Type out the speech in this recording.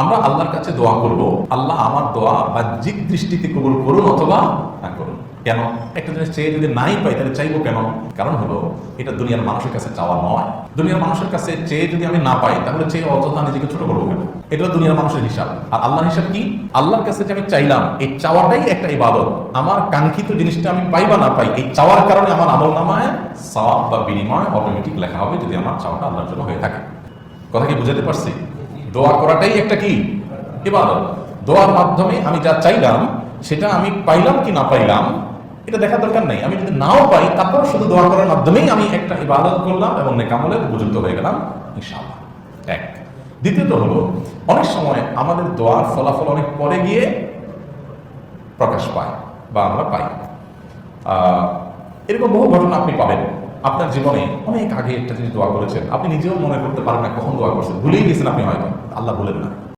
আমরা আল্লাহর কাছে দোয়া করব, আল্লাহ আমার দোয়া বাহ্যিক দৃষ্টিতে কবুল করুন অথবা না করুন। কেন? একটা জিনিস চেয়ে যদি নাই পাই তাহলে চাইবো কেন? কারণ হলো এটা দুনিয়ার মানুষের কাছে চাওয়া নয়। দুনিয়ার মানুষের কাছে চেয়ে যদি আমি না পাই তাহলে চেয়ে অযথা নিজেকে ছোট করবো কেন? এটা দুনিয়ার মানুষের হিসাব। আর আল্লাহর হিসাব কি? আল্লাহর কাছে যে আমি চাইলাম, এই চাওয়াটাই একটা ইবাদত। আমার কাঙ্ক্ষিত জিনিসটা আমি পাই বা না পাই, এই চাওয়ার কারণে আমার আমলনামায় সওয়াব বা বিনিময় অটোমেটিক লেখা হবে, যদি আমার চাওয়াটা আল্লাহর জন্য হয়ে থাকে। কথা কি বুঝাতে পারছি? দোয়া করাটাই একটা কি ইবাদত। দোয়ার মাধ্যমে আমি যা চাইলাম সেটা আমি পাইলাম কি না পাইলাম এটা দেখার দরকার নেই। আমি যদি নাও পাই তারপর শুধু দোয়া করার মাধ্যমেই আমি একটা ইবাদত করলাম এবং নেক আমলে উপযুক্ত হয়ে গেলাম ইনশাআল্লাহ। এক। দ্বিতীয়ত হলো, অনেক সময় আমাদের দোয়ার ফলাফল অনেক পরে গিয়ে প্রকাশ পায় বা আমরা পাই। এরকম বহু ঘটনা আপনি পাবেন। আপনার জীবনে অনেক আগে একটা জিনিস দোয়া করেছেন, আপনি নিজেও মনে করতে পারেন না কখন দোয়া করছেন, ভুলেই গেছেন আপনি, হয়তো আল্লাহ বলেন না।